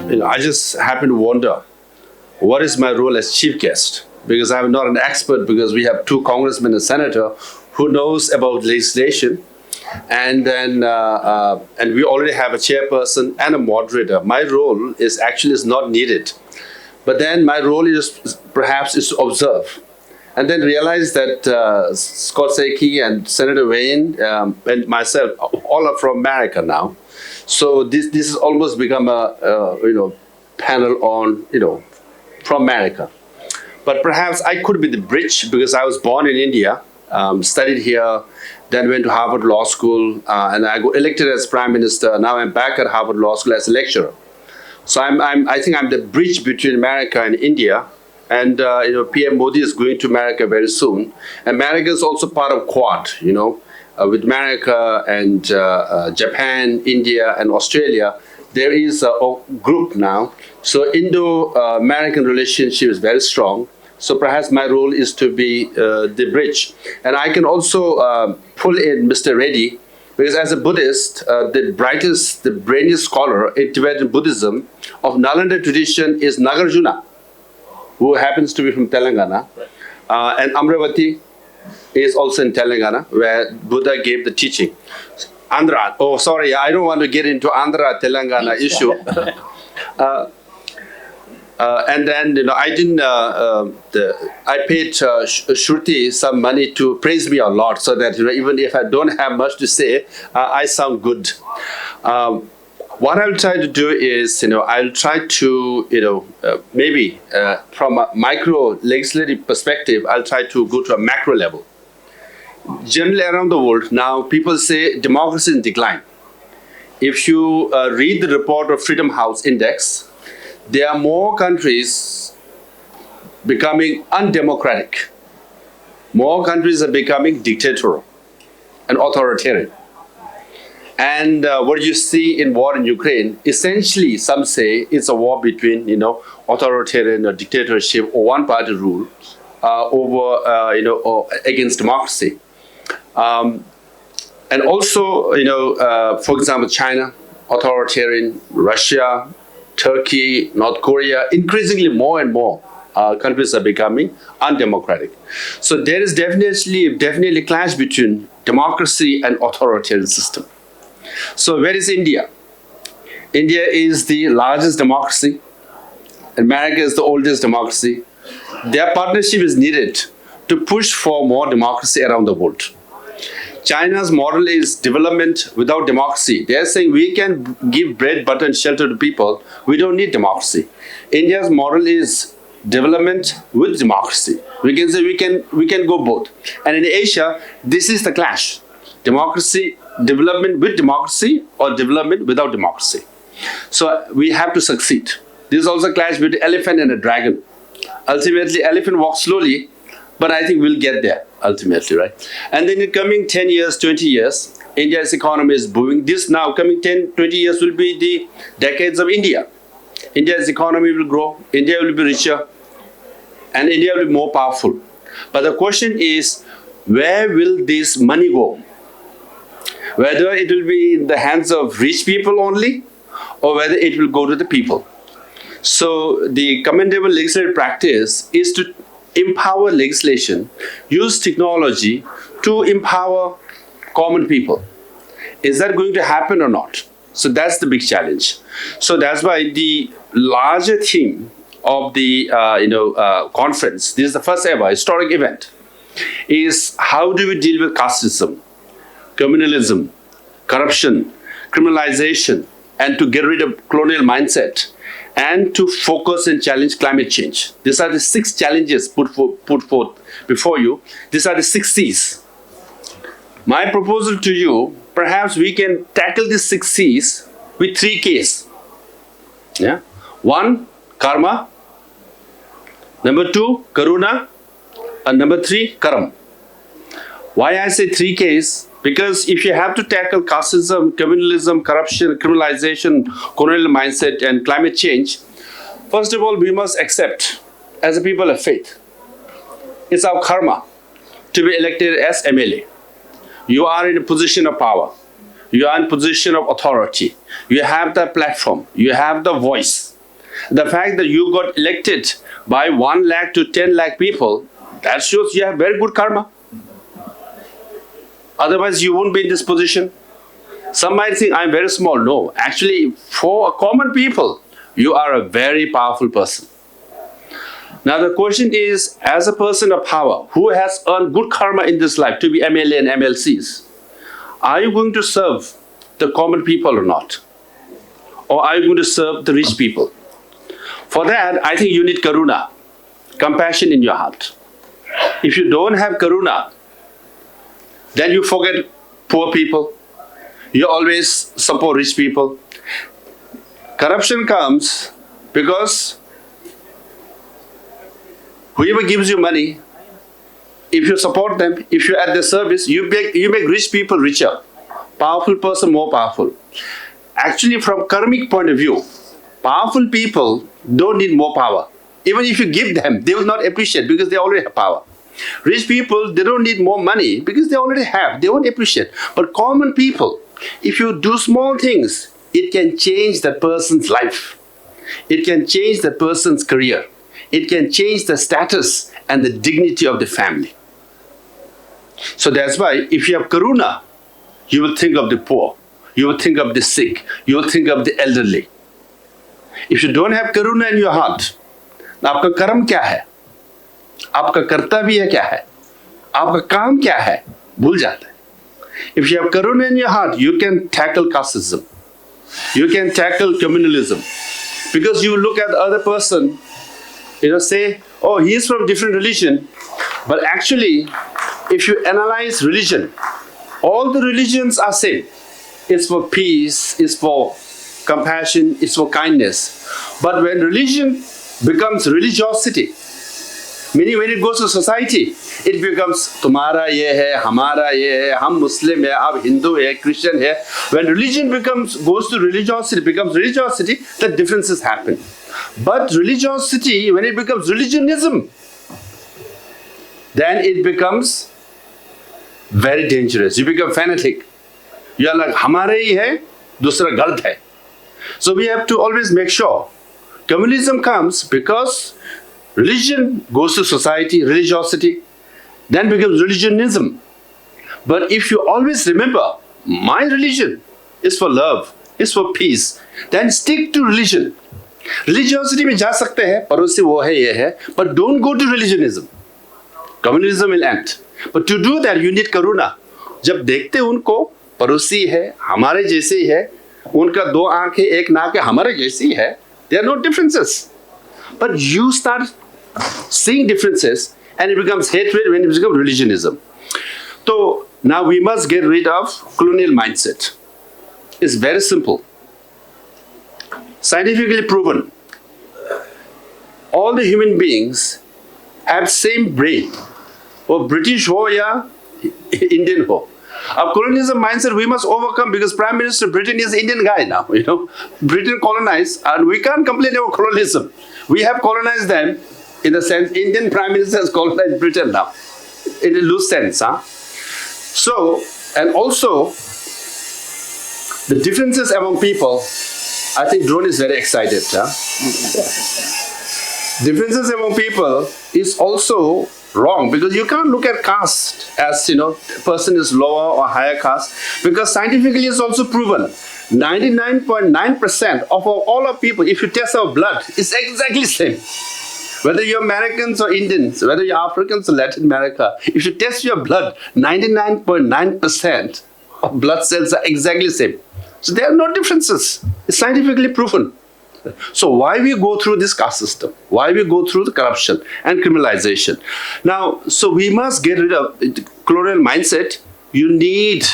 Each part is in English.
I just happen to wonder, what is my role as chief guest? Because I'm not an expert, because we have 2 congressmen and senator who knows about legislation, and then and we already have a chairperson and a moderator. My role is not needed, but then my role is perhaps to observe, and then realize that Scott Sakey and Senator Wayne and myself all are from America now, so this has almost become a panel on from America. But perhaps I could be the bridge, because I was born in India, studied here, then went to Harvard Law School, and I got elected as Prime Minister. Now I'm back at Harvard Law School as a lecturer. So I think I'm the bridge between America and India. And PM Modi is going to America very soon. America is also part of Quad, with America and Japan, India, and Australia. There is a group now. So Indo-American relationship is very strong. So perhaps my role is to be the bridge. And I can also pull in Mr. Reddy, because as a Buddhist, the brightest, the brainiest scholar in Tibetan Buddhism of Nalanda tradition is Nagarjuna, who happens to be from Telangana. And Amravati is also in Telangana, where Buddha gave the teaching. Andhra, oh sorry, I don't want to get into Andhra Telangana issue. And then I didn't. I paid Shruti some money to praise me a lot, so that even if I don't have much to say, I sound good. What I'll try to do is, I'll try to, maybe from a micro legislative perspective, I'll try to go to a macro level. Generally around the world now, people say democracy is in decline. If you read the report of Freedom House Index, there are more countries becoming undemocratic. More countries are becoming dictatorial and authoritarian. And what you see in war in Ukraine, essentially some say it's a war between authoritarian or dictatorship or one-party rule over against democracy. And also for example, China, authoritarian, Russia, Turkey, North Korea, increasingly more and more countries are becoming undemocratic. So there is definitely clash between democracy and authoritarian system. So where is India? India is the largest democracy. America is the oldest democracy. Their partnership is needed to push for more democracy around the world. China's model is development without democracy. They are saying we can give bread, butter, and shelter to people. We don't need democracy. India's model is development with democracy. We can say we can go both. And in Asia, this is the clash: democracy, development with democracy, or development without democracy. So we have to succeed. This is also a clash between elephant and a dragon. Ultimately, elephant walks slowly, but I think we'll get there ultimately, right? And then in coming 10 years, 20 years, India's economy is booming. This now coming 10, 20 years will be the decades of India. India's economy will grow, India will be richer, and India will be more powerful. But the question is, where will this money go? Whether it will be in the hands of rich people only, or whether it will go to the people. So the commendable legislative practice is to empower legislation, use technology to empower common people. Is that going to happen or not? So that's the big challenge. So that's why the larger theme of the conference, this is the first ever historic event, is how do we deal with casteism, communalism, corruption, criminalization, and to get rid of colonial mindset, and to focus and challenge climate change. These are the 6 challenges put forth before you. These are the 6 C's. My proposal to you, perhaps we can tackle these 6 C's with 3 K's. Yeah? 1, karma. Number 2, karuna. And number 3, karam. Why I say 3 K's? Because if you have to tackle casteism, communalism, corruption, criminalization, colonial mindset, and climate change, first of all, we must accept, as a people of faith, it's our karma to be elected as MLA. You are in a position of power. You are in a position of authority. You have the platform. You have the voice. The fact that you got elected by 1 lakh to 10 lakh people, that shows you have very good karma. Otherwise, you won't be in this position. Some might think I'm very small. No, actually, for common people, you are a very powerful person. Now the question is, as a person of power who has earned good karma in this life to be MLA and MLCs, are you going to serve the common people or not? Or are you going to serve the rich people? For that, I think you need karuna, compassion in your heart. If you don't have karuna, then you forget poor people. You always support rich people. Corruption comes because whoever gives you money, if you support them, if you're at their service, you make rich people richer, powerful person more powerful. Actually, from karmic point of view, powerful people don't need more power. Even if you give them, they will not appreciate because they already have power. Rich people, they don't need more money because they already have. They won't appreciate. But common people, if you do small things, it can change that person's life. It can change that person's career. It can change the status and the dignity of the family. So that's why if you have karuna, you will think of the poor. You will think of the sick. You will think of the elderly. If you don't have karuna in your heart, आपका कर्म क्या है? आपका कर्तव्य क्या है? आपका काम क्या है? भूल जाता है. If you have karuna in your heart, you can tackle casteism. You can tackle communalism. Because you look at the other person, say, oh, he is from different religion. But actually, if you analyze religion, all the religions are same. It's for peace, it's for compassion, it's for kindness. But when religion becomes religiosity, meaning when it goes to society, it becomes तुम्हारा ये है, हमारा ये है, हम मुस्लिम है, आप हिंदू है, Christian है. When religion goes to religiosity, becomes religiosity, the differences happen. But religiosity, when it becomes religionism, then it becomes very dangerous. You become fanatic. You are like, हमारे ही है, दूसरा गलत है. So we have to always make sure. Communism comes because religion goes to society, religiosity, then becomes religionism. But if you always remember, my religion is for love, is for peace, then stick to religion. Religiosity में जा सकते हैं, पड़ोसी वो है ये है, but don't go to religionism. Communism will end. But to do that, you need karuna. जब देखते उनको पड़ोसी है, हमारे जैसे ही है, उनका 2 आंखें, 1 नाक है, हमारे जैसी है, there are no differences. But you start seeing differences and it becomes hatred when it becomes religionism. So now we must get rid of colonial mindset. It's very simple. Scientifically proven. All the human beings have same brain. Or British ho ya Indian ho. Our colonialism mindset we must overcome because Prime Minister of Britain is an Indian guy now, Britain colonized and we can't complain about colonialism. We have colonized them in the sense Indian Prime Minister has colonized Britain now. In a loose sense, So, and also the differences among people, I think Drone is very excited. Differences among people is also wrong because you can't look at caste as, person is lower or higher caste because scientifically it's also proven 99.9% of all our people, if you test our blood, it's exactly the same. Whether you're Americans or Indians, whether you're Africans or Latin America, if you test your blood, 99.9% of blood cells are exactly the same. So there are no differences. It's scientifically proven. So why we go through this caste system? Why we go through the corruption and criminalization? Now, so we must get rid of the colonial mindset. You need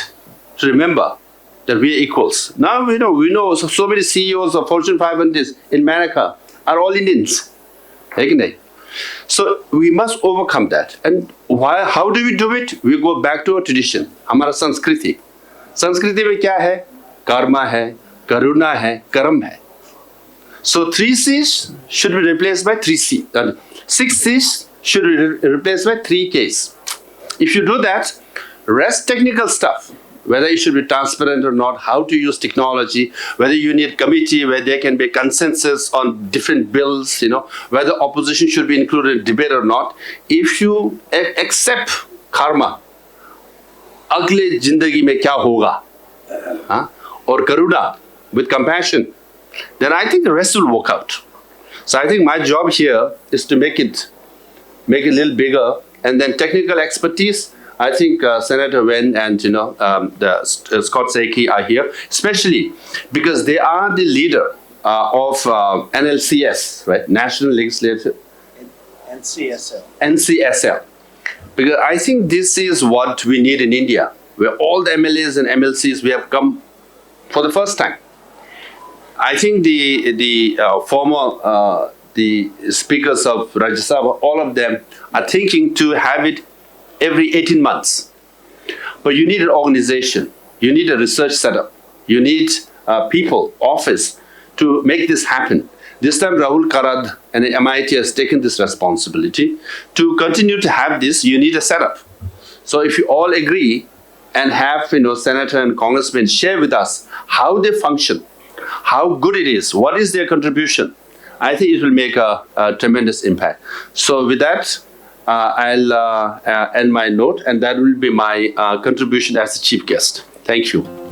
to remember that we are equals. Now we know so many CEOs of Fortune 500 in America are all Indians. So we must overcome that. And why? How do we do it? We go back to our tradition. हमारा संस्कृति. संस्कृति में क्या है? Karma है, karuna है, karam है. So 3 C's should be replaced by 3 C. 6 C's should be replaced by 3 K's. If you do that, rest technical stuff, whether it should be transparent or not, how to use technology, whether you need committee where there can be consensus on different bills, whether opposition should be included in debate or not. If you accept karma, अगले जिंदगी में क्या होगा, or karuna, with compassion, then I think the rest will work out. So I think my job here is to make it a little bigger, and then technical expertise. I think Senator Wen and Scott Saiki are here, especially because they are the leader of NLCS, right? National Legislative NCSL. Because I think this is what we need in India, where all the MLAs and MLCs we have come for the first time. I think the former the speakers of Rajya Sabha, all of them are thinking to have it every 18 months. But you need an organization, you need a research setup, you need people, office to make this happen. This time Rahul Karad and the MIT has taken this responsibility. To continue to have this, you need a setup. So if you all agree and have senator and congressmen share with us how they function, how good it is, what is their contribution, I think it will make a tremendous impact. So with that, I'll end my note, and that will be my contribution as the chief guest. Thank you.